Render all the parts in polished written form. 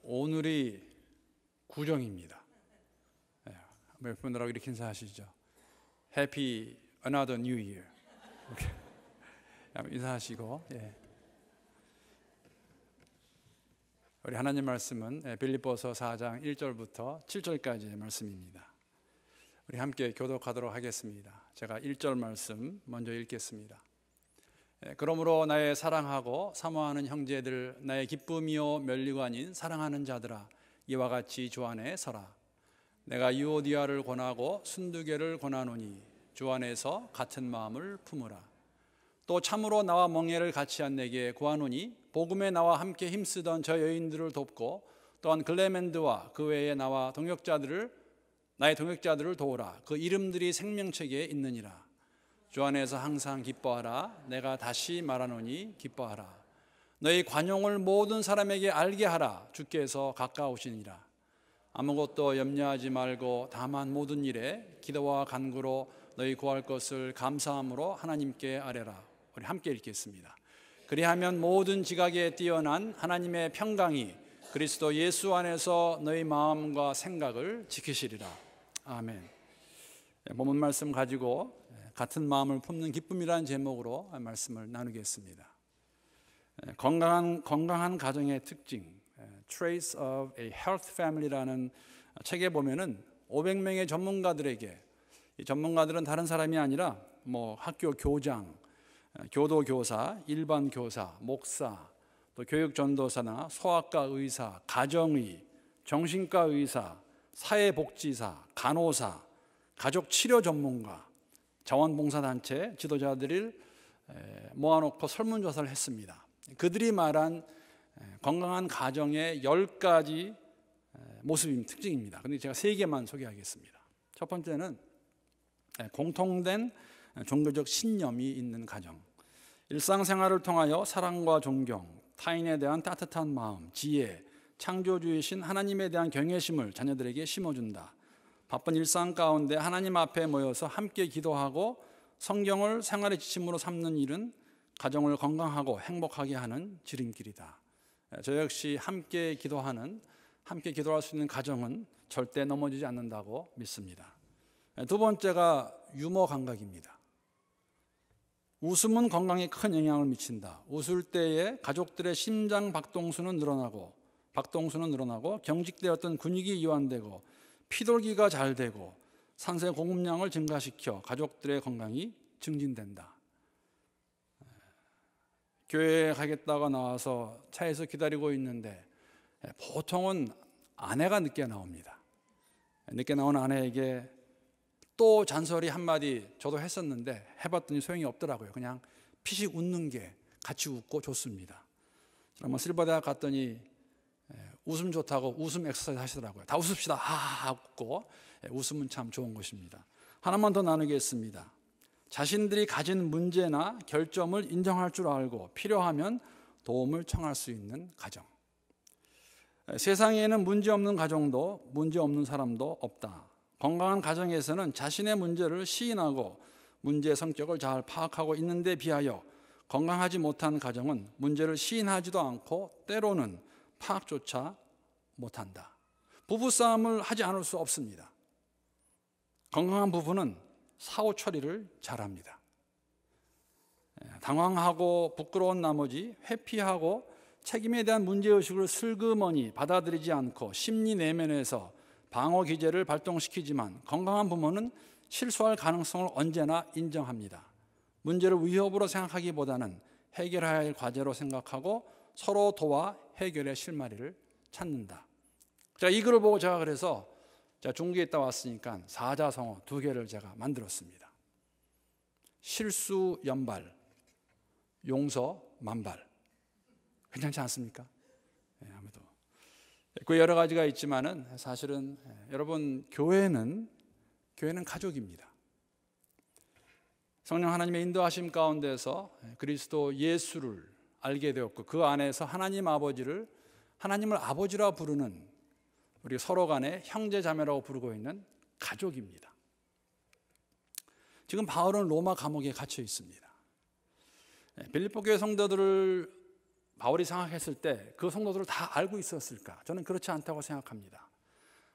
오늘이 구정입니다. 몇 분들하고 이렇게 인사하시죠. Happy Another New Year. 이렇게 인사하시고, 우리 하나님 말씀은 빌립보서 4장 1절부터 7절까지의 말씀입니다. 우리 함께 교독하도록 하겠습니다. 제가 1절 말씀 먼저 읽겠습니다. 그러므로 나의 사랑하고 사모하는 형제들, 나의 기쁨이요 면류관인 사랑하는 자들아, 이와 같이 주 안에 서라. 내가 유오디아를 권하고 순두개를 권하노니 주 안에서 같은 마음을 품으라. 또 참으로 나와 멍에를 같이 한 내게 구하노니 복음에 나와 함께 힘쓰던 저 여인들을 돕고 또한 글레멘드와 그 외에 나의 동역자들을 도우라. 그 이름들이 생명책에 있느니라. 주 안에서 항상 기뻐하라. 내가 다시 말하노니 기뻐하라. 너희 관용을 모든 사람에게 알게 하라. 주께서 가까우시니라. 아무것도 염려하지 말고 다만 모든 일에 기도와 간구로 너희 구할 것을 감사함으로 하나님께 아뢰라. 우리 함께 읽겠습니다. 그리하면 모든 지각에 뛰어난 하나님의 평강이 그리스도 예수 안에서 너희 마음과 생각을 지키시리라. 아멘. 본문 말씀 가지고 같은 마음을 품는 기쁨이라는 제목으로 말씀을 나누겠습니다. 건강한 가정의 특징, Traits of a Healthy Family라는 책에 보면은 500명의 전문가들에게, 이 전문가들은 다른 사람이 아니라 학교 교장, 교도 교사, 일반 교사, 목사, 또 교육 전도사나 소아과 의사, 가정의, 정신과 의사, 사회복지사, 간호사, 가족 치료 전문가, 자원봉사단체 지도자들을 모아놓고 설문조사를 했습니다. 그들이 말한 건강한 가정의 10가지 모습이 특징입니다. 그런데 제가 3개만 소개하겠습니다. 첫 번째는 공통된 종교적 신념이 있는 가정. 일상생활을 통하여 사랑과 존경, 타인에 대한 따뜻한 마음, 지혜, 창조주이신 하나님에 대한 경외심을 자녀들에게 심어준다. 바쁜 일상 가운데 하나님 앞에 모여서 함께 기도하고 성경을 생활의 지침으로 삼는 일은 가정을 건강하고 행복하게 하는 지름길이다. 저 역시 함께 기도할 수 있는 가정은 절대 넘어지지 않는다고 믿습니다. 두 번째가 유머 감각입니다. 웃음은 건강에 큰 영향을 미친다. 웃을 때에 가족들의 심장 박동수는 늘어나고 경직되었던 근육이 이완되고 피돌기가 잘 되고 산소의 공급량을 증가시켜 가족들의 건강이 증진된다. 교회에 가겠다가 나와서 차에서 기다리고 있는데 보통은 아내가 늦게 나옵니다. 늦게 나온 아내에게 또 잔소리 한마디 저도 했었는데 해봤더니 소용이 없더라고요. 그냥 피식 웃는 게 같이 웃고 좋습니다. 한번 실버대학 갔더니 웃음 좋다고 웃음 엑서사이즈 하시더라고요. 다 웃읍시다. 하하 웃고. 웃음은 참 좋은 것입니다. 하나만 더 나누겠습니다. 자신들이 가진 문제나 결점을 인정할 줄 알고 필요하면 도움을 청할 수 있는 가정. 세상에는 문제 없는 가정도 문제 없는 사람도 없다. 건강한 가정에서는 자신의 문제를 시인하고 문제의 성격을 잘 파악하고 있는 데 비하여 건강하지 못한 가정은 문제를 시인하지도 않고 때로는 파악조차 못한다. 부부싸움을 하지 않을 수 없습니다. 건강한 부부는 사후 처리를 잘합니다. 당황하고 부끄러운 나머지 회피하고 책임에 대한 문제의식을 슬그머니 받아들이지 않고 심리 내면에서 방어 기제를 발동시키지만 건강한 부모는 실수할 가능성을 언제나 인정합니다. 문제를 위협으로 생각하기보다는 해결해야 할 과제로 생각하고 서로 도와 해결의 실마리를 찾는다. 자, 이 글을 보고 제가 그래서 중국에 있다 왔으니까 사자성어 2개를 제가 만들었습니다. 실수 연발, 용서 만발. 괜찮지 않습니까? 아무도. 그 여러 가지가 있지만은 사실은 여러분 교회는 가족입니다. 성령 하나님의 인도하심 가운데서 그리스도 예수를 알게 되었고 그 안에서 하나님을 아버지라 부르는 우리 서로 간에 형제 자매라고 부르고 있는 가족입니다. 지금 바울은 로마 감옥에 갇혀 있습니다. 빌립보 교회 성도들을 바울이 생각했을 때 그 성도들을 다 알고 있었을까? 저는 그렇지 않다고 생각합니다.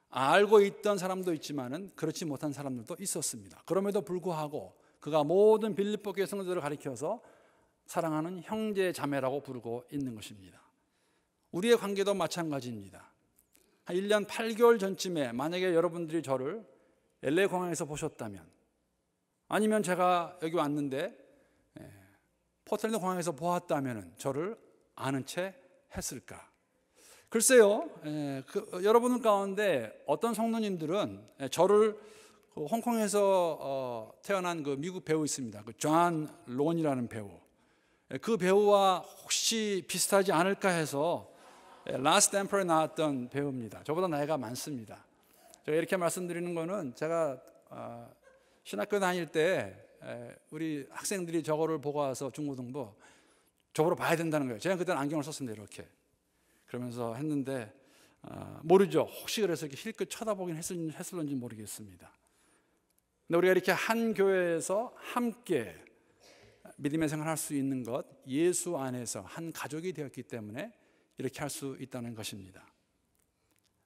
알고 있던 사람도 있지만은 그렇지 못한 사람들도 있었습니다. 그럼에도 불구하고 그가 모든 빌립보 교회 성도들을 가리켜서 사랑하는 형제 자매라고 부르고 있는 것입니다. 우리의 관계도 마찬가지입니다. 한 1년 8개월 전쯤에 만약에 여러분들이 저를 LA 공항에서 보셨다면, 아니면 제가 여기 왔는데 포틀랜드 공항에서 보았다면 저를 아는 채 했을까? 글쎄요, 여러분 가운데 어떤 성도님들은 저를 홍콩에서 태어난 그 미국 배우 있습니다. 그 존 론이라는 배우. 그 배우와 혹시 비슷하지 않을까 해서 라스트 엠퍼러에 나왔던 배우입니다. 저보다 나이가 많습니다. 제가 이렇게 말씀드리는 거는 제가 신학교 다닐 때 우리 학생들이 저거를 보고 와서 중고등부 저거를 봐야 된다는 거예요. 제가 그때는 안경을 썼습니다. 이렇게 그러면서 했는데 모르죠. 혹시 그래서 이렇게 힐끗 쳐다보긴 했을런지 모르겠습니다. 근데 우리가 이렇게 한 교회에서 함께 믿음의 생활할 수 있는 것, 예수 안에서 한 가족이 되었기 때문에 이렇게 할 수 있다는 것입니다.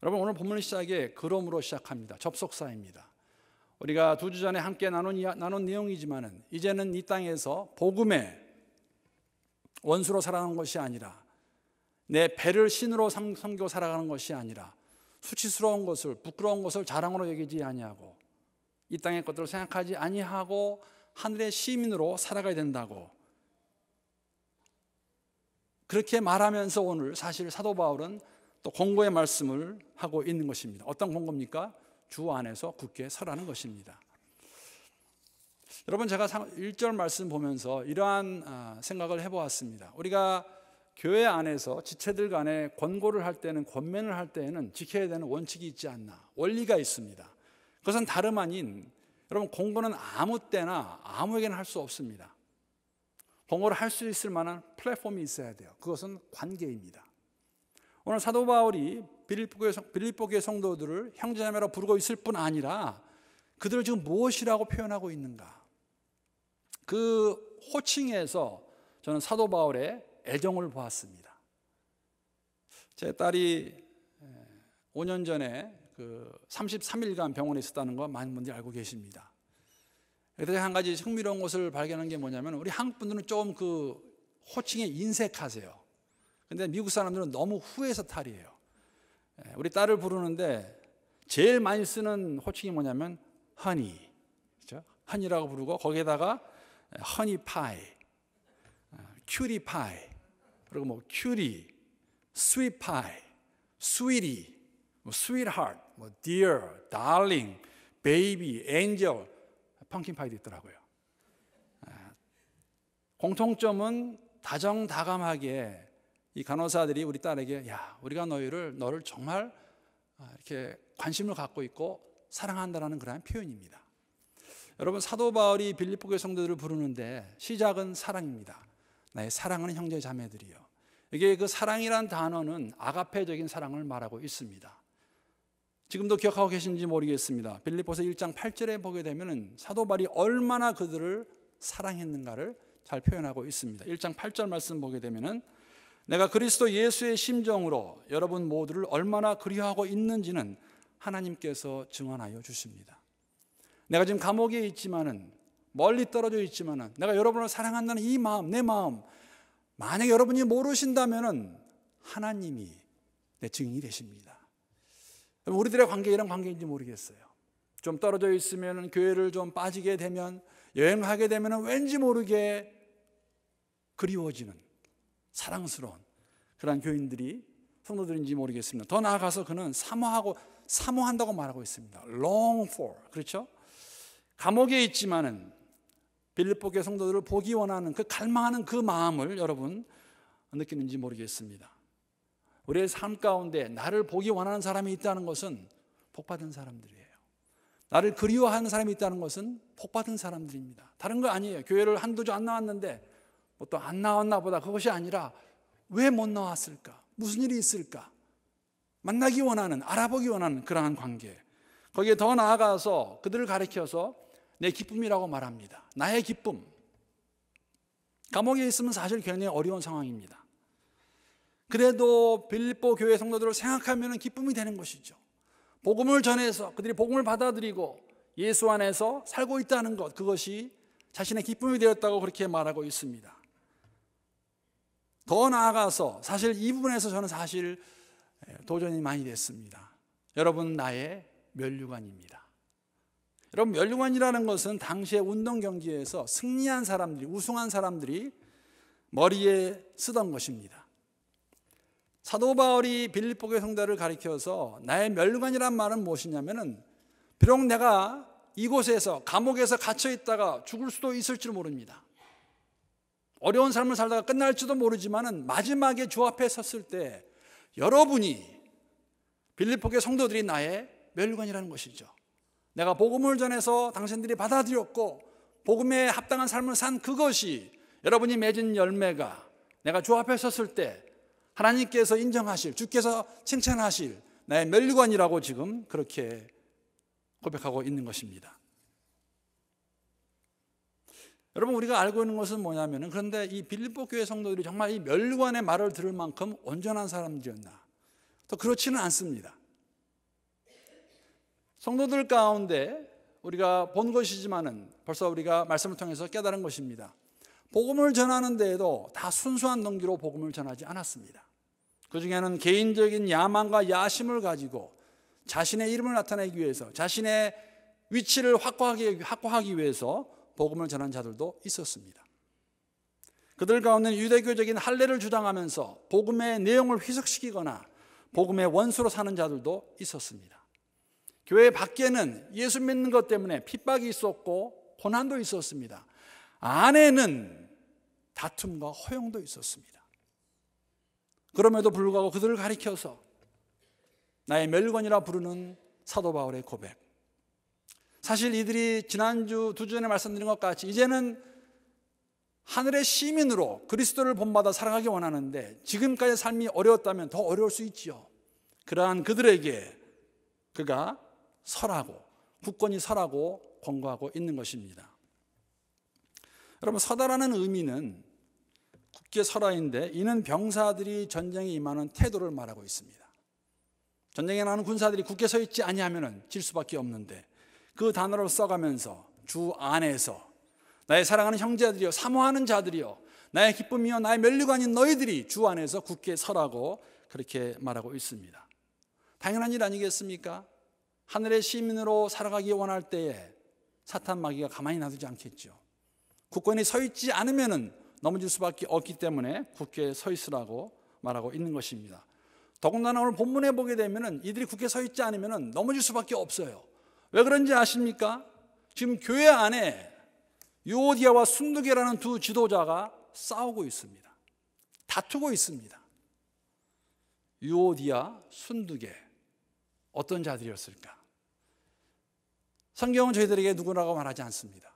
여러분, 오늘 본문 시작에 그럼으로 시작합니다. 접속사입니다. 우리가 2주 전에 함께 나눈 내용이지만은 이제는 이 땅에서 복음의 원수로 살아가는 것이 아니라, 내 배를 신으로 섬겨 살아가는 것이 아니라, 수치스러운 것을, 부끄러운 것을 자랑으로 여기지 아니하고, 이 땅의 것들을 생각하지 아니하고 하늘의 시민으로 살아가야 된다고, 그렇게 말하면서 오늘 사실 사도 바울은 또 공고의 말씀을 하고 있는 것입니다. 어떤 공고입니까? 주 안에서 굳게 서라는 것입니다. 여러분, 제가 1절 말씀 보면서 이러한 생각을 해보았습니다. 우리가 교회 안에서 지체들 간에 권고를 할 때는, 권면을 할 때에는 지켜야 되는 원칙이 있지 않나, 원리가 있습니다. 그것은 다름 아닌, 여러분, 공고는 아무 때나 아무에게나 할 수 없습니다. 공고를 할 수 있을 만한 플랫폼이 있어야 돼요. 그것은 관계입니다. 오늘 사도 바울이 빌립보 교회 성도들을 형제자매로 부르고 있을 뿐 아니라 그들을 지금 무엇이라고 표현하고 있는가? 그 호칭에서 저는 사도 바울의 애정을 보았습니다. 제 딸이 5년 전에 그 33일간 병원에 있었다는 거 많은 분들이 알고 계십니다. 그래서 한 가지 흥미로운 것을 발견한 게 뭐냐면, 우리 한국 분들은 좀 그 호칭에 인색하세요. 근데 미국 사람들은 너무 후해서 탈이에요. 우리 딸을 부르는데 제일 많이 쓰는 호칭이 뭐냐면 허니, 그렇죠? 허니라고 부르고 거기에다가 허니 파이, 큐리 파이, 그리고 뭐 큐리, 스윗 파이, 스위티, 뭐 스윗하트, 뭐 디어, 달링, 베이비, 엔젤, 펑킨 파이도 있더라고요. 공통점은 다정다감하게 이 간호사들이 우리 딸에게, 야, 우리가 너를 정말 이렇게 관심을 갖고 있고 사랑한다라는 그런 표현입니다. 여러분, 사도 바울이 빌립보 교회 성도들을 부르는데 시작은 사랑입니다. 나의 사랑하는 형제 자매들이요. 이게 그 사랑이란 단어는 아가페적인 사랑을 말하고 있습니다. 지금도 기억하고 계신지 모르겠습니다. 빌립보서 1장 8절에 보게 되면 사도 바울이 얼마나 그들을 사랑했는가를 잘 표현하고 있습니다. 1장 8절 말씀 보게 되면, 내가 그리스도 예수의 심정으로 여러분 모두를 얼마나 그리워하고 있는지는 하나님께서 증언하여 주십니다. 내가 지금 감옥에 있지만은, 멀리 떨어져 있지만은, 내가 여러분을 사랑한다는 이 마음, 내 마음, 만약에 여러분이 모르신다면은 하나님이 내 증인이 되십니다. 우리들의 관계 이런 관계인지 모르겠어요. 좀 떨어져 있으면, 교회를 좀 빠지게 되면, 여행하게 되면 왠지 모르게 그리워지는 사랑스러운 그런 교인들이, 성도들인지 모르겠습니다. 더 나아가서 그는 사모한다고 말하고 있습니다. long for, 그렇죠? 감옥에 있지만은 빌립보 교회 성도들을 보기 원하는 그 갈망하는 그 마음을 여러분 느끼는지 모르겠습니다. 우리의 삶 가운데 나를 보기 원하는 사람이 있다는 것은 복받은 사람들이에요. 나를 그리워하는 사람이 있다는 것은 복받은 사람들입니다. 다른 거 아니에요. 교회를 한두 주 안 나왔는데 뭐 또 안 나왔나 보다, 그것이 아니라 왜 못 나왔을까? 무슨 일이 있을까? 만나기 원하는, 알아보기 원하는 그러한 관계. 거기에 더 나아가서 그들을 가리켜서 내 기쁨이라고 말합니다. 나의 기쁨. 감옥에 있으면 사실 굉장히 어려운 상황입니다. 그래도 빌립보 교회 성도들을 생각하면 기쁨이 되는 것이죠. 복음을 전해서 그들이 복음을 받아들이고 예수 안에서 살고 있다는 것, 그것이 자신의 기쁨이 되었다고 그렇게 말하고 있습니다. 더 나아가서 사실 이 부분에서 저는 사실 도전이 많이 됐습니다. 여러분, 나의 면류관입니다. 여러분, 면류관이라는 것은 당시의 운동 경기에서 승리한 사람들이, 우승한 사람들이 머리에 쓰던 것입니다. 사도 바울이 빌립보 교회 성도를 가리켜서 나의 면류관이란 말은 무엇이냐면은, 비록 내가 이곳에서 감옥에서 갇혀 있다가 죽을 수도 있을지 모릅니다. 어려운 삶을 살다가 끝날지도 모르지만은 마지막에 주 앞에 섰을 때 여러분이, 빌립보 교회 성도들이 나의 면류관이라는 것이죠. 내가 복음을 전해서 당신들이 받아들였고 복음에 합당한 삶을 산 그것이 여러분이 맺은 열매가 내가 주 앞에 섰을 때 하나님께서 인정하실, 주께서 칭찬하실 나의 면류관이라고 지금 그렇게 고백하고 있는 것입니다. 여러분, 우리가 알고 있는 것은 뭐냐면은, 그런데 이 빌립보 교회 성도들이 정말 이 면류관의 말을 들을 만큼 온전한 사람들이었나? 또 그렇지는 않습니다. 성도들 가운데 우리가 본 것이지만은 벌써 우리가 말씀을 통해서 깨달은 것입니다. 복음을 전하는 데에도 다 순수한 동기로 복음을 전하지 않았습니다. 그 중에는 개인적인 야망과 야심을 가지고 자신의 이름을 나타내기 위해서, 자신의 위치를 확고하기 위해서 복음을 전한 자들도 있었습니다. 그들 가운데는 유대교적인 할례를 주장하면서 복음의 내용을 희석시키거나 복음의 원수로 사는 자들도 있었습니다. 교회 밖에는 예수 믿는 것 때문에 핍박이 있었고 고난도 있었습니다. 안에는 다툼과 허용도 있었습니다. 그럼에도 불구하고 그들을 가리켜서 나의 면류관이라 부르는 사도 바울의 고백. 사실 이들이 지난주 두 주 전에 말씀드린 것 같이 이제는 하늘의 시민으로 그리스도를 본받아 살아가기 원하는데 지금까지 삶이 어려웠다면 더 어려울 수 있지요. 그러한 그들에게 그가 설하고, 굳건히 설하고 권고하고 있는 것입니다. 여러분, 서다라는 의미는 굳게 설하인데, 이는 병사들이 전쟁에 임하는 태도를 말하고 있습니다. 전쟁에 나가는 군사들이 굳게 서 있지 아니하면 질 수밖에 없는데, 그 단어를 써가면서 주 안에서 나의 사랑하는 형제들이여, 사모하는 자들이여, 나의 기쁨이여, 나의 면류관인 너희들이 주 안에서 굳게 서라고 그렇게 말하고 있습니다. 당연한 일 아니겠습니까? 하늘의 시민으로 살아가기 원할 때에 사탄 마귀가 가만히 놔두지 않겠죠. 굳건히 서 있지 않으면 넘어질 수밖에 없기 때문에 굳게 서 있으라고 말하고 있는 것입니다. 더군다나 오늘 본문에 보게 되면 이들이 굳게 서 있지 않으면 넘어질 수밖에 없어요. 왜 그런지 아십니까? 지금 교회 안에 유오디아와 순두계라는 두 지도자가 싸우고 있습니다. 다투고 있습니다. 유오디아, 순두계, 어떤 자들이었을까? 성경은 저희들에게 누구라고 말하지 않습니다.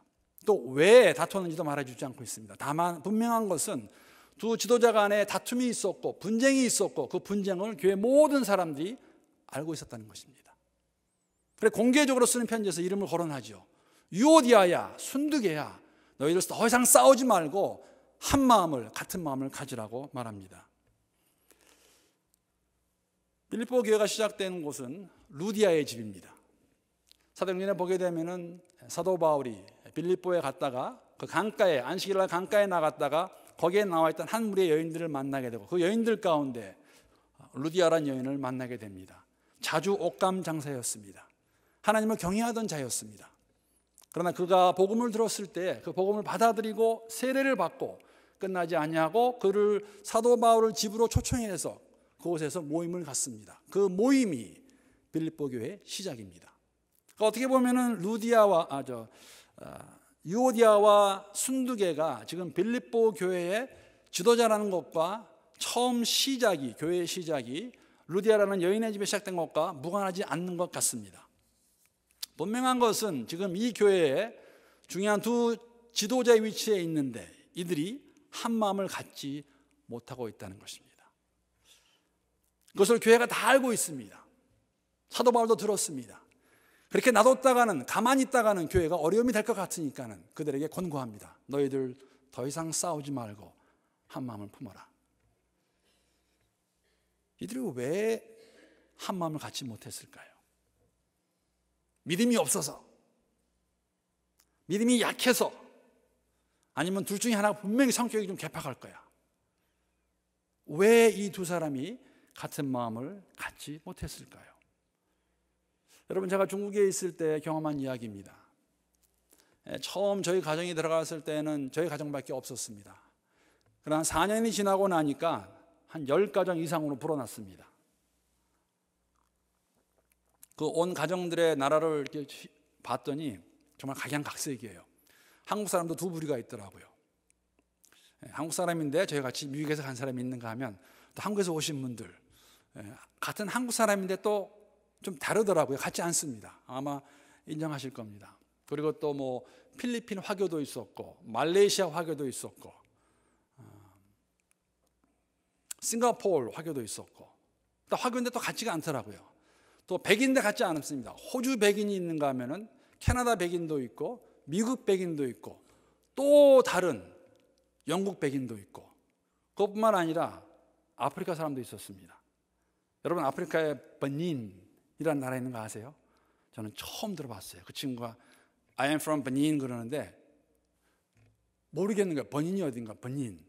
또 왜 다투었는지도 말해주지 않고 있습니다. 다만 분명한 것은 두 지도자 간에 다툼이 있었고 분쟁이 있었고 그 분쟁을 교회 모든 사람들이 알고 있었다는 것입니다. 그래 공개적으로 쓰는 편지에서 이름을 거론하죠. 유오디아야, 순두계야, 너희들 더 이상 싸우지 말고 한 마음을, 같은 마음을 가지라고 말합니다. 빌립보 교회가 시작된 곳은 루디아의 집입니다. 사도행전에 보게 되면은 사도 바울이 빌립보에 갔다가 그 강가에, 안식일날 강가에 나갔다가 거기에 나와 있던 한 무리의 여인들을 만나게 되고 그 여인들 가운데 루디아라는 여인을 만나게 됩니다. 자주 옷감 장사였습니다. 하나님을 경외하던 자였습니다. 그러나 그가 복음을 들었을 때 그 복음을 받아들이고 세례를 받고 끝나지 아니하고 그를 사도 바울을 집으로 초청해서 그곳에서 모임을 갖습니다. 그 모임이 빌립보 교회의 시작입니다. 그러니까 어떻게 보면은 유오디아와 순두계가 지금 빌립보 교회의 지도자라는 것과 처음 시작이, 교회의 시작이 루디아라는 여인의 집에 시작된 것과 무관하지 않는 것 같습니다. 분명한 것은 지금 이 교회에 중요한 두 지도자의 위치에 있는데 이들이 한 마음을 갖지 못하고 있다는 것입니다. 그것을 교회가 다 알고 있습니다. 사도 바울도 들었습니다. 그렇게 놔뒀다가는, 가만히 있다가는 교회가 어려움이 될 것 같으니까는 그들에게 권고합니다. 너희들 더 이상 싸우지 말고 한 마음을 품어라. 이들이 왜 한 마음을 갖지 못했을까요? 믿음이 없어서, 믿음이 약해서, 아니면 둘 중에 하나가 분명히 성격이 좀 개팍할 거야. 왜 이 두 사람이 같은 마음을 갖지 못했을까요? 여러분, 제가 중국에 있을 때 경험한 이야기입니다. 처음 저희 가정이 들어갔을 때는 저희 가정밖에 없었습니다. 그러나 4년이 지나고 나니까 한 10가정 이상으로 불어났습니다. 그 온 가정들의 나라를 이렇게 봤더니 정말 각양각색이에요. 한국 사람도 두 부류가 있더라고요. 한국 사람인데 저희 같이 미국에서 간 사람이 있는가 하면 또 한국에서 오신 분들, 같은 한국 사람인데 또 좀 다르더라고요. 같지 않습니다. 아마 인정하실 겁니다. 그리고 또 뭐 필리핀 화교도 있었고, 말레이시아 화교도 있었고, 싱가포르 화교도 있었고, 또 화교인데 또 같지가 않더라고요. 또 백인데 같지 않습니다. 호주 백인이 있는가 하면은 캐나다 백인도 있고, 미국 백인도 있고, 또 다른 영국 백인도 있고, 그것뿐만 아니라 아프리카 사람도 있었습니다. 여러분, 아프리카에 베닌이라는 나라 있는 거 아세요? 저는 처음 들어봤어요. 그 친구가 I am from Benin 그러는데 모르겠는 거예요. 베닌이 어딘가, 베닌.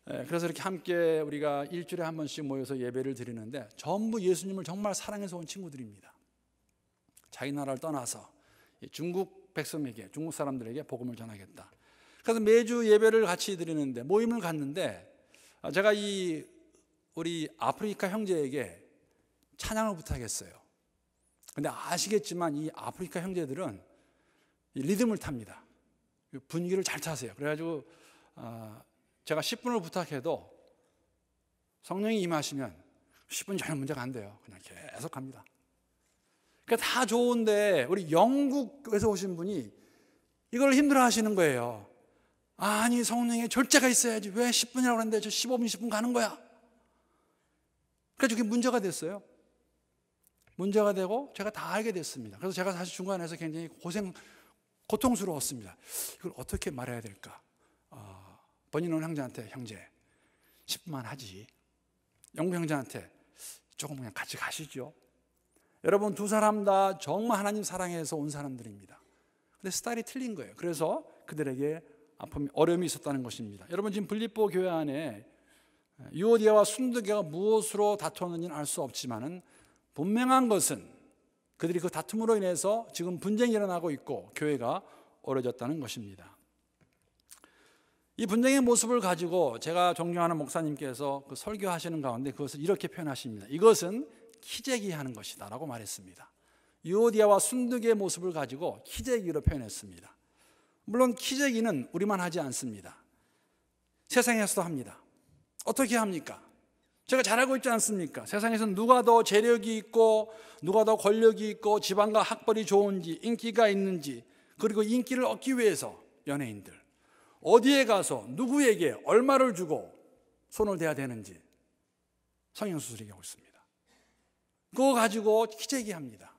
그래서 이렇게 함께 우리가 일주일에 한 번씩 모여서 예배를 드리는데 전부 예수님을 정말 사랑해서 온 친구들입니다. 자기 나라를 떠나서 중국 백성에게, 중국 사람들에게 복음을 전하겠다. 그래서 매주 예배를 같이 드리는데, 모임을 갔는데, 제가 이 우리 아프리카 형제에게 찬양을 부탁했어요. 근데 아시겠지만 이 아프리카 형제들은 리듬을 탑니다. 분위기를 잘 타세요. 그래가지고 제가 10분을 부탁해도 성령이 임하시면 10분 전혀 문제가 안 돼요. 그냥 계속 합니다. 그러니까 다 좋은데 우리 영국에서 오신 분이 이걸 힘들어 하시는 거예요. 아니, 성령의 절제가 있어야지. 왜 10분이라고 하는데 저 15분, 20분 가는 거야? 그래서 그게 문제가 됐어요. 문제가 되고 제가 다 알게 됐습니다. 그래서 제가 사실 중간에서 굉장히 고통스러웠습니다. 이걸 어떻게 말해야 될까? 버니는 형제한테, 형제 10분만 하지. 영부 형제한테 조금 그냥 같이 가시죠. 여러분, 두 사람 다 정말 하나님 사랑해서 온 사람들입니다. 근데 스타일이 틀린 거예요. 그래서 그들에게 아픔이, 어려움이 있었다는 것입니다. 여러분, 지금 빌립보 교회 안에 유오디아와 순두계가 무엇으로 다투었는지는 알 수 없지만은 분명한 것은 그들이 그 다툼으로 인해서 지금 분쟁이 일어나고 있고 교회가 어려졌다는 것입니다. 이 분쟁의 모습을 가지고 제가 존경하는 목사님께서 그 설교하시는 가운데 그것을 이렇게 표현하십니다. 이것은 키재기 하는 것이다 라고 말했습니다. 유오디아와 순두계의 모습을 가지고 키재기로 표현했습니다. 물론 키재기는 우리만 하지 않습니다. 세상에서도 합니다. 어떻게 합니까? 제가 잘 알고 있지 않습니까? 세상에서는 누가 더 재력이 있고, 누가 더 권력이 있고, 지방과 학벌이 좋은지, 인기가 있는지, 그리고 인기를 얻기 위해서 연예인들 어디에 가서 누구에게 얼마를 주고 손을 대야 되는지 성형수술 얘기하고 있습니다. 그거 가지고 키재기 합니다.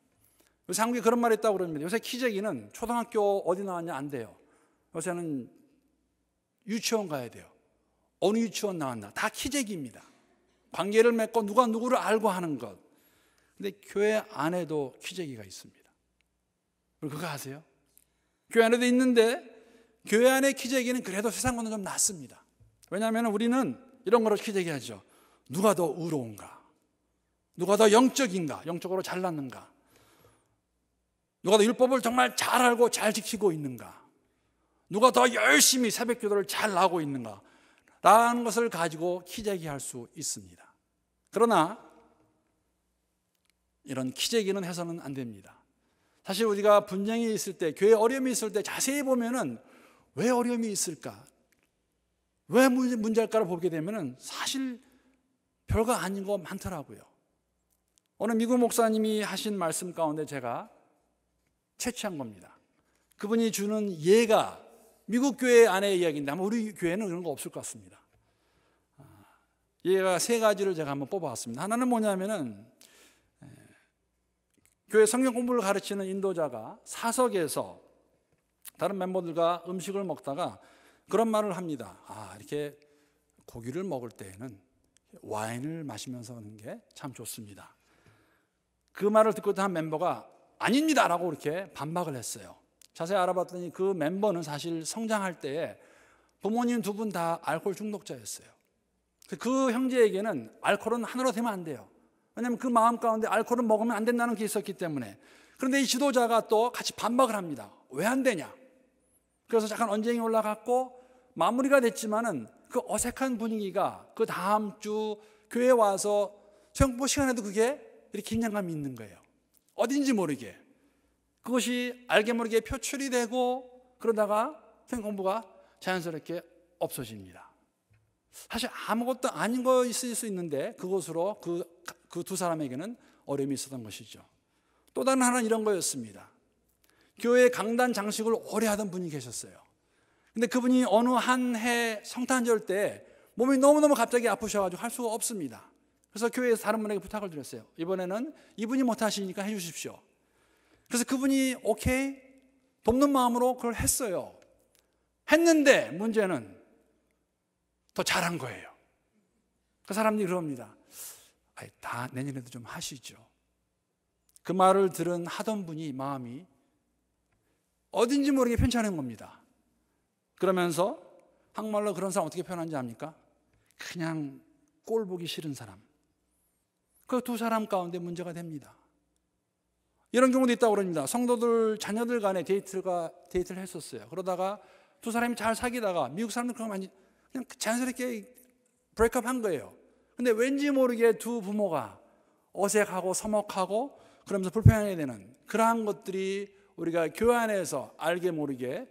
요새 한국에 그런 말이 있다고 그럽니다. 요새 키재기는 초등학교 어디 나왔냐 안 돼요. 요새는 유치원 가야 돼요. 어느 유치원 나왔나 다 키재기입니다. 관계를 맺고 누가 누구를 알고 하는 것. 근데 교회 안에도 키재기가 있습니다. 그거 아세요? 교회 안에도 있는데 교회 안의 키재기는 그래도 세상과는 좀 낫습니다. 왜냐하면 우리는 이런 거로 키재기하죠. 누가 더 의로운가? 누가 더 영적인가? 영적으로 잘났는가? 누가 더 율법을 정말 잘 알고 잘 지키고 있는가? 누가 더 열심히 새벽 기도를 잘 나오고 있는가? 라는 것을 가지고 키재기할 수 있습니다. 그러나 이런 키재기는 해서는 안 됩니다. 사실 우리가 분쟁이 있을 때, 교회에 어려움이 있을 때 자세히 보면은 왜 어려움이 있을까? 왜 문제일까를 보게 되면은 사실 별거 아닌 거 많더라고요. 오늘 미국 목사님이 하신 말씀 가운데 제가 채취한 겁니다. 그분이 주는 예가 미국 교회 안의 이야기인데 아마 우리 교회는 그런 거 없을 것 같습니다. 예가 세 가지를 제가 한번 뽑아왔습니다. 하나는 뭐냐면은 교회 성경 공부를 가르치는 인도자가 사석에서 다른 멤버들과 음식을 먹다가 그런 말을 합니다. 이렇게 고기를 먹을 때에는 와인을 마시면서 하는 게 참 좋습니다. 그 말을 듣고 있던 한 멤버가 아닙니다 라고 이렇게 반박을 했어요. 자세히 알아봤더니 그 멤버는 사실 성장할 때에 부모님 두 분 다 알코올 중독자였어요. 그 형제에게는 알코올은 하나로 되면 안 돼요. 왜냐하면 그 마음 가운데 알코올은 먹으면 안 된다는 게 있었기 때문에. 그런데 이 지도자가 또 같이 반박을 합니다. 왜 안 되냐? 그래서 잠깐 언쟁이 올라갔고 마무리가 됐지만은 그 어색한 분위기가 그 다음 주 교회에 와서 수영부 시간에도 그게 이렇게 긴장감이 있는 거예요. 어딘지 모르게. 그것이 알게 모르게 표출이 되고 그러다가 수영 공부가 자연스럽게 없어집니다. 사실 아무것도 아닌 거 있을 수 있는데 그것으로 그 두 사람에게는 어려움이 있었던 것이죠. 또 다른 하나는 이런 거였습니다. 교회 강단 장식을 오래 하던 분이 계셨어요. 근데 그분이 어느 한 해 성탄절 때 몸이 너무너무 갑자기 아프셔가지고 할 수가 없습니다. 그래서 교회에서 다른 분에게 부탁을 드렸어요. 이번에는 이분이 못하시니까 해주십시오. 그래서 그분이 오케이 돕는 마음으로 그걸 했어요. 했는데 문제는 더 잘한 거예요. 그 사람들이 그럽니다. 다 내년에도 좀 하시죠. 그 말을 들은 하던 분이 마음이 어딘지 모르게 편찮은 겁니다. 그러면서 한국말로 그런 사람 어떻게 표현하는지 압니까? 그냥 꼴 보기 싫은 사람. 그 두 사람 가운데 문제가 됩니다. 이런 경우도 있다고 그럽니다. 성도들 자녀들 간에 데이트를 했었어요. 그러다가 두 사람이 잘 사귀다가 미국 사람들 그냥 자연스럽게 브레이크업 한 거예요. 근데 왠지 모르게 두 부모가 어색하고 서먹하고 그러면서 불편하게 되는 그러한 것들이 우리가 교회 안에서 알게 모르게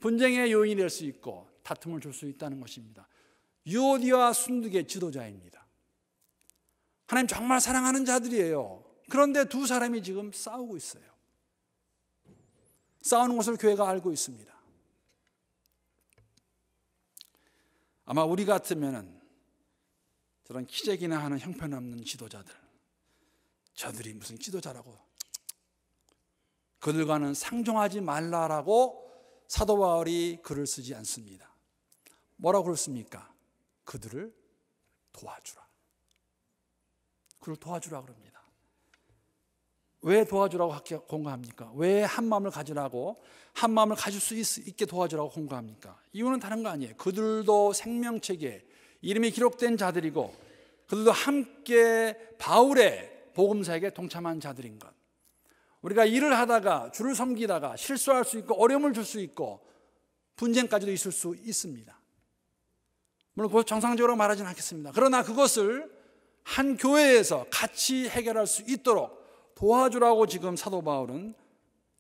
분쟁의 요인이 될 수 있고 다툼을 줄 수 있다는 것입니다. 유오디와 순득의 지도자입니다. 하나님 정말 사랑하는 자들이에요. 그런데 두 사람이 지금 싸우고 있어요. 싸우는 것을 교회가 알고 있습니다. 아마 우리 같으면은 저런 기재기나 하는 형편없는 지도자들, 저들이 무슨 지도자라고, 그들과는 상종하지 말라라고 사도 바울이 글을 쓰지 않습니다. 뭐라고 그랬습니까? 그들을 도와주라. 그를 도와주라 그럽니다. 왜 도와주라고 공고합니까? 왜 한 마음을 가지라고, 한 마음을 가질 수 있게 도와주라고 공고합니까? 이유는 다른 거 아니에요. 그들도 생명책에 이름이 기록된 자들이고 그들도 함께 바울의 복음사에게 동참한 자들인 것. 우리가 일을 하다가 주를 섬기다가 실수할 수 있고 어려움을 줄 수 있고 분쟁까지도 있을 수 있습니다. 물론 그것 정상적으로 말하지는 않겠습니다. 그러나 그것을 한 교회에서 같이 해결할 수 있도록 도와주라고 지금 사도 바울은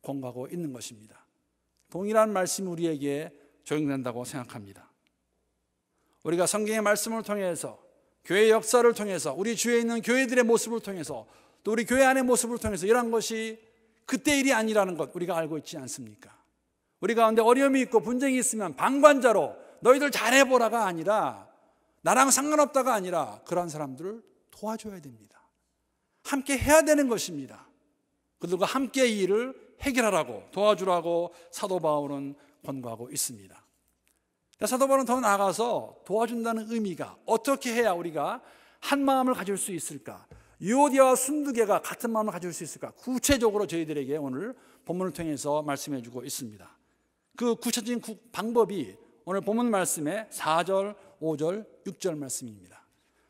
권고하고 있는 것입니다. 동일한 말씀이 우리에게 적용된다고 생각합니다. 우리가 성경의 말씀을 통해서 교회의 역사를 통해서 우리 주위에 있는 교회들의 모습을 통해서 또 우리 교회 안의 모습을 통해서 이런 것이 그때 일이 아니라는 것 우리가 알고 있지 않습니까? 우리 가운데 어려움이 있고 분쟁이 있으면 방관자로 너희들 잘해보라가 아니라 나랑 상관없다가 아니라 그러한 사람들을 도와줘야 됩니다. 함께 해야 되는 것입니다. 그들과 함께 이 일을 해결하라고 도와주라고 사도 바울은 권고하고 있습니다. 사도 바울은 더 나아가서 도와준다는 의미가 어떻게 해야 우리가 한 마음을 가질 수 있을까? 유오디아와 순두개가 같은 마음을 가질 수 있을까? 구체적으로 저희들에게 오늘 본문을 통해서 말씀해 주고 있습니다. 그 구체적인 방법이 오늘 본문 말씀의 4절, 5절, 6절 말씀입니다.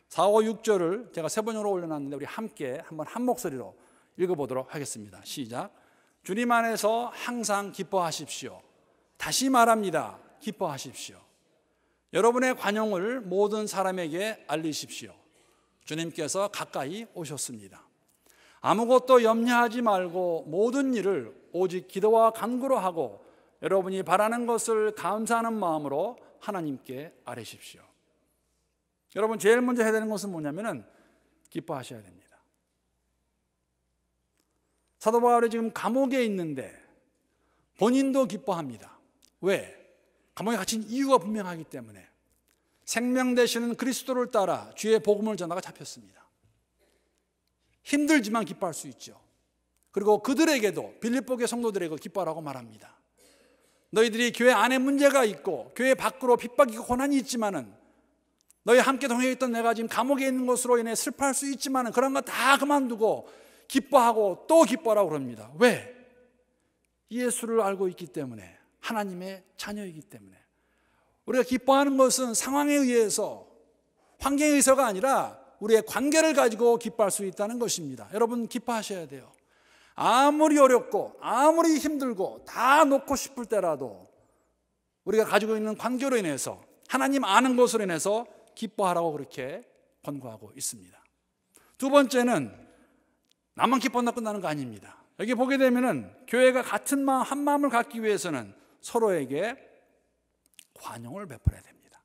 4, 5, 6절을 제가 세 번으로 올려놨는데 우리 함께 한번 한 목소리로 읽어보도록 하겠습니다. 시작. 주님 안에서 항상 기뻐하십시오. 다시 말합니다. 기뻐하십시오. 여러분의 관용을 모든 사람에게 알리십시오. 주님께서 가까이 오셨습니다. 아무것도 염려하지 말고 모든 일을 오직 기도와 간구로 하고 여러분이 바라는 것을 감사하는 마음으로 하나님께 아뢰십시오. 여러분 제일 먼저 해야 되는 것은 뭐냐면은 기뻐하셔야 됩니다. 사도 바울이 지금 감옥에 있는데 본인도 기뻐합니다. 왜? 감옥에 갇힌 이유가 분명하기 때문에 생명 되시는 그리스도를 따라 주의 복음을 전하다가 잡혔습니다. 힘들지만 기뻐할 수 있죠. 그리고 그들에게도 빌립보교회 성도들에게 기뻐하라고 말합니다. 너희들이 교회 안에 문제가 있고 교회 밖으로 핍박이고 고난이 있지만은 너희 함께 동행해 있던 내가 지금 감옥에 있는 것으로 인해 슬퍼할 수 있지만 그런 거 다 그만두고 기뻐하고 또 기뻐하라고 그럽니다. 왜? 예수를 알고 있기 때문에, 하나님의 자녀이기 때문에. 우리가 기뻐하는 것은 상황에 의해서, 환경에 의해서가 아니라 우리의 관계를 가지고 기뻐할 수 있다는 것입니다. 여러분 기뻐하셔야 돼요. 아무리 어렵고 아무리 힘들고 다 놓고 싶을 때라도 우리가 가지고 있는 관계로 인해서, 하나님 아는 것으로 인해서 기뻐하라고 그렇게 권고하고 있습니다. 두 번째는 나만 기뻐한다 끝나는 거 아닙니다. 여기 보게 되면은 교회가 같은 마음, 한 마음을 갖기 위해서는 서로에게 관용을 베풀어야 됩니다.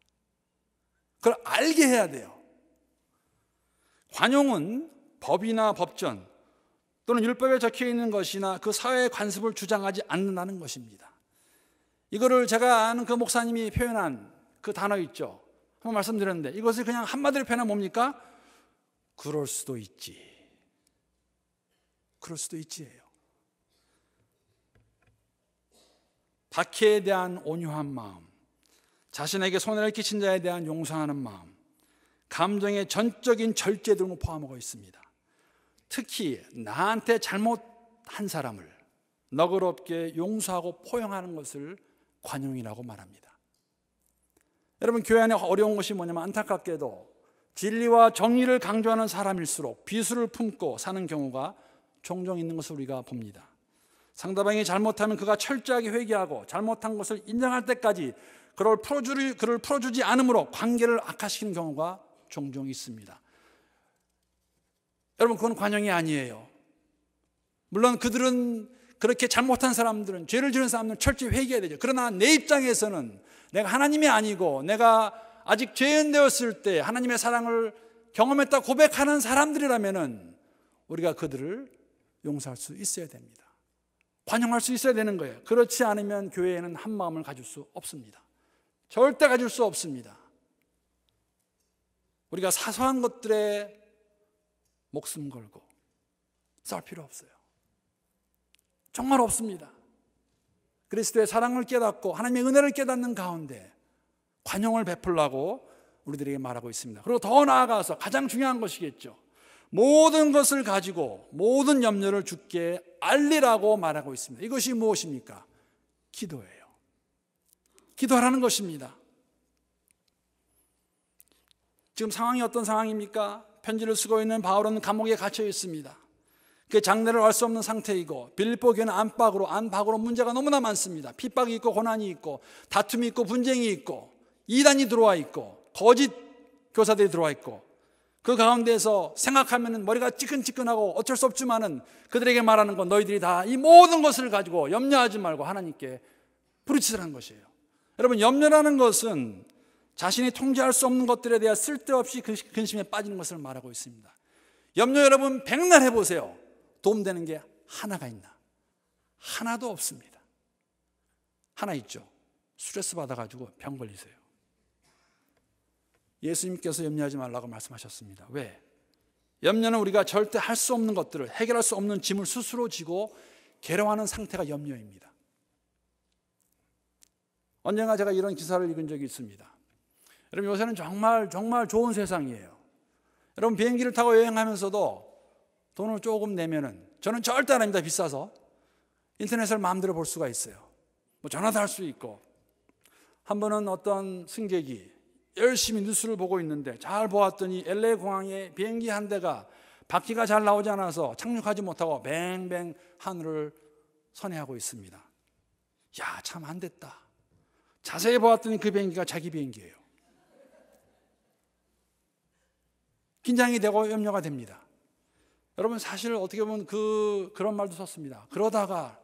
그걸 알게 해야 돼요. 관용은 법이나 법전 또는 율법에 적혀 있는 것이나 그 사회의 관습을 주장하지 않는다는 것입니다. 이거를 제가 아는 그 목사님이 표현한 그 단어 있죠. 한번 말씀드렸는데 이것을 그냥 한마디로 표현하면 뭡니까? 그럴 수도 있지. 그럴 수도 있지예요. 박해에 대한 온유한 마음, 자신에게 손해를 끼친 자에 대한 용서하는 마음, 감정의 전적인 절제 등을 포함하고 있습니다. 특히 나한테 잘못한 사람을 너그럽게 용서하고 포용하는 것을 관용이라고 말합니다. 여러분, 교회 안에 어려운 것이 뭐냐면 안타깝게도 진리와 정의를 강조하는 사람일수록 비수를 품고 사는 경우가 종종 있는 것을 우리가 봅니다. 상대방이 잘못하면 그가 철저하게 회개하고 잘못한 것을 인정할 때까지 그를 풀어주지 않으므로 관계를 악화시키는 경우가 종종 있습니다. 여러분, 그건 관용이 아니에요. 물론 그들은, 그렇게 잘못한 사람들은, 죄를 지은 사람들은 철저히 회개해야 되죠. 그러나 내 입장에서는 내가 하나님이 아니고 내가 아직 죄인 되었을 때 하나님의 사랑을 경험했다 고백하는 사람들이라면은 우리가 그들을 용서할 수 있어야 됩니다. 관용할 수 있어야 되는 거예요. 그렇지 않으면 교회에는 한 마음을 가질 수 없습니다. 절대 가질 수 없습니다. 우리가 사소한 것들에 목숨 걸고 싸울 필요 없어요. 정말 없습니다. 그리스도의 사랑을 깨닫고 하나님의 은혜를 깨닫는 가운데 관용을 베풀라고 우리들에게 말하고 있습니다. 그리고 더 나아가서 가장 중요한 것이겠죠. 모든 것을 가지고 모든 염려를 주께 알리라고 말하고 있습니다. 이것이 무엇입니까? 기도예요. 기도하라는 것입니다. 지금 상황이 어떤 상황입니까? 편지를 쓰고 있는 바울은 감옥에 갇혀 있습니다. 그 장래를 알 수 없는 상태이고 빌립보 교회는 안팎으로 문제가 너무나 많습니다. 핍박이 있고 고난이 있고 다툼이 있고 분쟁이 있고 이단이 들어와 있고 거짓 교사들이 들어와 있고 그 가운데에서 생각하면 머리가 찌끈찌끈하고 어쩔 수 없지만은 그들에게 말하는 건 너희들이 다 이 모든 것을 가지고 염려하지 말고 하나님께 부르짖으라는 것이에요. 여러분, 염려라는 것은 자신이 통제할 수 없는 것들에 대해 쓸데없이 근심에 빠지는 것을 말하고 있습니다. 염려 여러분 백날 해보세요. 도움되는 게 하나가 있나? 하나도 없습니다. 하나 있죠. 스트레스 받아가지고 병 걸리세요. 예수님께서 염려하지 말라고 말씀하셨습니다. 왜? 염려는 우리가 절대 할 수 없는 것들을, 해결할 수 없는 짐을 스스로 지고 괴로워하는 상태가 염려입니다. 언젠가 제가 이런 기사를 읽은 적이 있습니다. 여러분, 요새는 정말 좋은 세상이에요. 여러분, 비행기를 타고 여행하면서도 돈을 조금 내면은, 저는 절대 안 합니다. 비싸서. 인터넷을 마음대로 볼 수가 있어요. 뭐 전화도 할 수 있고. 한 번은 어떤 승객이 열심히 뉴스를 보고 있는데 잘 보았더니 LA 공항에 비행기 한 대가 바퀴가 잘 나오지 않아서 착륙하지 못하고 뱅뱅 하늘을 선회하고 있습니다. 야, 참 안 됐다. 자세히 보았더니 그 비행기가 자기 비행기예요. 긴장이 되고 염려가 됩니다. 여러분, 사실 어떻게 보면 그런 말도 썼습니다. 그러다가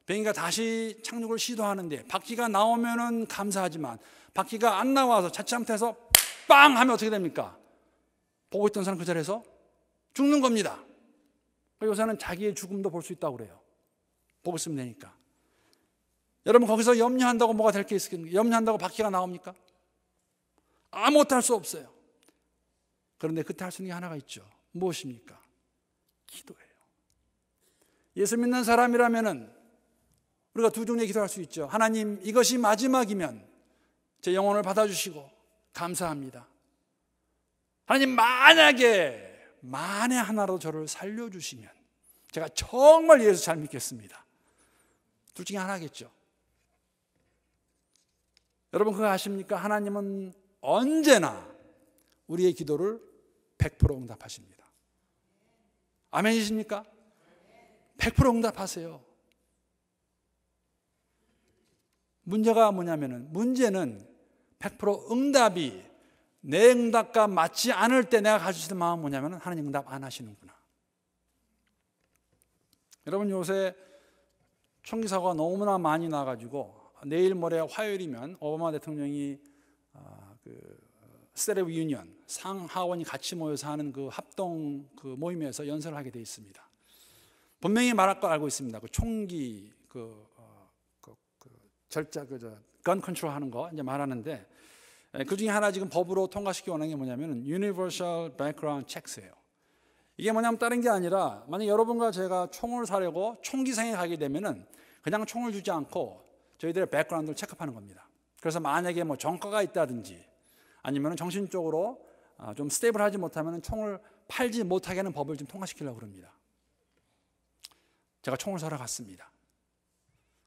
비행기가 다시 착륙을 시도하는데 바퀴가 나오면은 감사하지만 바퀴가 안 나와서 자칫잘못해서 빵 하면 어떻게 됩니까? 보고 있던 사람 그 자리에서 죽는 겁니다. 요새는 자기의 죽음도 볼 수 있다고 그래요. 보고 있으면 되니까. 여러분, 거기서 염려한다고 뭐가 될 게 있겠습니까? 염려한다고 바퀴가 나옵니까? 아무것도 할 수 없어요. 그런데 그때 할 수 있는 게 하나가 있죠. 무엇입니까? 기도예요. 예수 믿는 사람이라면은 우리가 두 종류의 기도할 수 있죠. 하나님, 이것이 마지막이면 제 영혼을 받아주시고 감사합니다. 하나님 만에 하나라도 저를 살려주시면 제가 정말 예수 잘 믿겠습니다. 둘 중에 하나겠죠. 여러분 그거 아십니까? 하나님은 언제나 우리의 기도를 100% 응답하십니다. 아멘이십니까? 100% 응답하세요. 문제가 뭐냐면은, 문제는 100% 응답이 내 응답과 맞지 않을 때 내가 가지고 있는 마음은 뭐냐면은, 하나님 응답 안 하시는구나. 여러분 요새 총기 사고가 너무나 많이 나가지고 내일 모레 화요일이면 오바마 대통령이 스테레 유니언 상하원이 같이 모여서 하는 그 합동 그 모임에서 연설을 하게 돼 있습니다. 분명히 말할 거 알고 있습니다. 그 총기 건 컨트롤 하는 거 이제 말하는데, 그 중에 하나 지금 법으로 통과시키기 원하는 게 뭐냐면 Universal Background Checks예요. 이게 뭐냐면 다른 게 아니라, 만약 여러분과 제가 총을 사려고 총기생에 가게 되면은 그냥 총을 주지 않고 저희들의 백그라운드를 체크하는 겁니다. 그래서 만약에 뭐 전과가 있다든지 아니면 정신적으로 좀 스테이블하지 못하면 총을 팔지 못하게 하는 법을 좀 통과시키려고 합니다. 제가 총을 사러 갔습니다.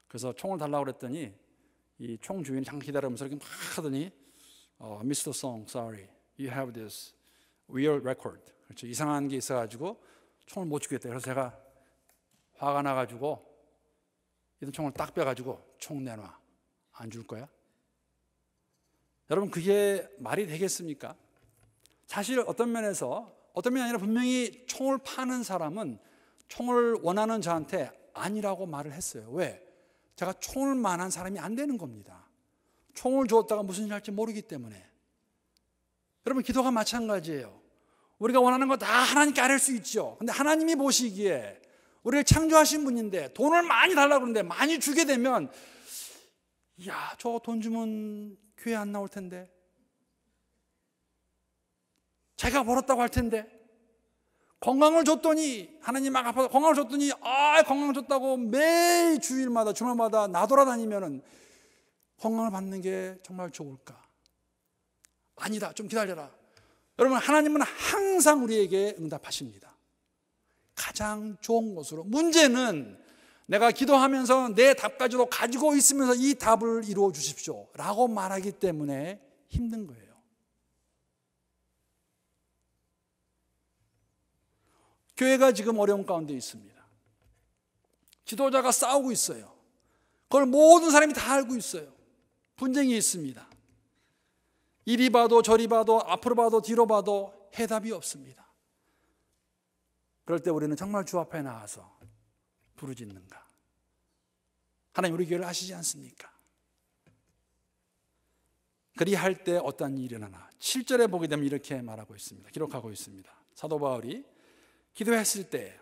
그래서 총을 달라고 그랬더니 이 총 주인이 잠깐 기다리면서 이렇게 막 하더니 Mr. Song, sorry, you have this weird record. 그렇죠. 이상한 게 있어가지고 총을 못 주겠다. 그래서 제가 화가 나가지고 이 총을 딱 빼가지고 총 내놔. 안 줄 거야? 여러분 그게 말이 되겠습니까? 사실 어떤 면이 아니라 분명히 총을 파는 사람은 총을 원하는 저한테 아니라고 말을 했어요. 왜? 제가 총을 만한 사람이 안 되는 겁니다. 총을 주었다가 무슨 일 할지 모르기 때문에. 여러분 기도가 마찬가지예요. 우리가 원하는 거 다 하나님께 아뢰 수 있죠. 근데 하나님이 보시기에 우리를 창조하신 분인데 돈을 많이 달라고 그러는데 많이 주게 되면, 야, 저 돈 주면 교회 안 나올 텐데, 자기가 벌었다고 할 텐데, 건강을 줬더니 하나님 막 아파서 건강을 줬더니 건강 줬다고 매일 주일마다 주말마다 나돌아다니면은 건강을 받는 게 정말 좋을까? 아니다, 좀 기다려라. 여러분 하나님은 항상 우리에게 응답하십니다. 가장 좋은 것으로. 문제는 내가 기도하면서 내 답까지도 가지고 있으면서 이 답을 이루어 주십시오 라고 말하기 때문에 힘든 거예요. 교회가 지금 어려운 가운데 있습니다. 지도자가 싸우고 있어요. 그걸 모든 사람이 다 알고 있어요. 분쟁이 있습니다. 이리 봐도 저리 봐도 앞으로 봐도 뒤로 봐도 해답이 없습니다. 그럴 때 우리는 정말 주 앞에 나와서 부르짖는가? 하나님 우리 교회를 아시지 않습니까? 그리할 때 어떤 일이 일어나나. 7절에 보게 되면 이렇게 말하고 있습니다. 기록하고 있습니다. 사도 바울이 기도했을 때,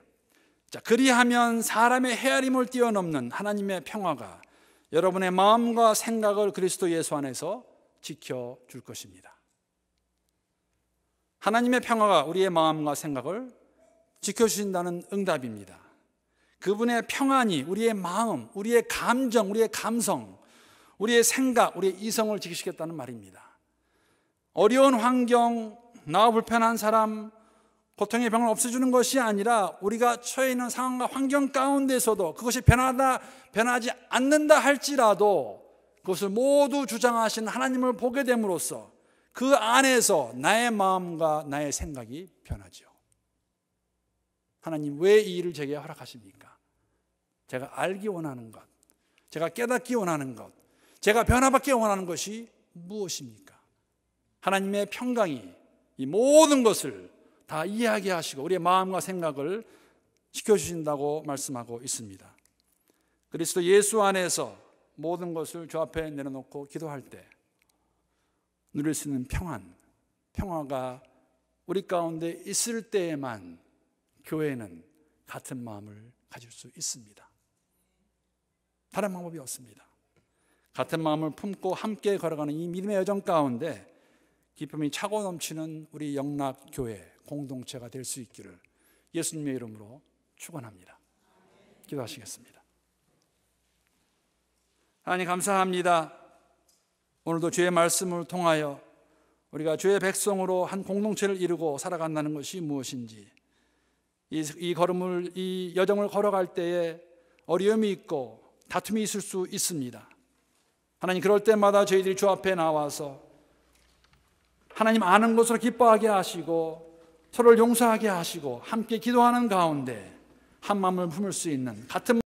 그리하면 사람의 헤아림을 뛰어넘는 하나님의 평화가 여러분의 마음과 생각을 그리스도 예수 안에서 지켜줄 것입니다. 하나님의 평화가 우리의 마음과 생각을 지켜주신다는 응답입니다. 그분의 평안이 우리의 마음, 우리의 감정, 우리의 감성, 우리의 생각, 우리의 이성을 지키시겠다는 말입니다. 어려운 환경, 나와 불편한 사람, 고통의 병을 없애주는 것이 아니라 우리가 처해 있는 상황과 환경 가운데서도 그것이 변하지 않는다 할지라도 그것을 모두 주장하신 하나님을 보게 됨으로써 그 안에서 나의 마음과 나의 생각이 변하죠. 하나님 왜 이 일을 제게 허락하십니까? 제가 알기 원하는 것, 제가 깨닫기 원하는 것, 제가 변화받기 원하는 것이 무엇입니까? 하나님의 평강이 이 모든 것을 다 이해하게 하시고 우리의 마음과 생각을 지켜주신다고 말씀하고 있습니다. 그리스도 예수 안에서 모든 것을 주 앞에 내려놓고 기도할 때 누릴 수 있는 평화가 우리 가운데 있을 때에만 교회는 같은 마음을 가질 수 있습니다. 다른 방법이 없습니다. 같은 마음을 품고 함께 걸어가는 이 믿음의 여정 가운데 기쁨이 차고 넘치는 우리 영락교회 공동체가 될 수 있기를 예수님의 이름으로 축원합니다. 기도하시겠습니다. 하나님 감사합니다. 오늘도 주의 말씀을 통하여 우리가 주의 백성으로 한 공동체를 이루고 살아간다는 것이 무엇인지, 이 걸음을, 이 여정을 걸어갈 때에 어려움이 있고 다툼이 있을 수 있습니다. 하나님, 그럴 때마다 저희들이 주 앞에 나와서 하나님 아는 것으로 기뻐하게 하시고 서로를 용서하게 하시고 함께 기도하는 가운데 한 마음을 품을 수 있는, 같은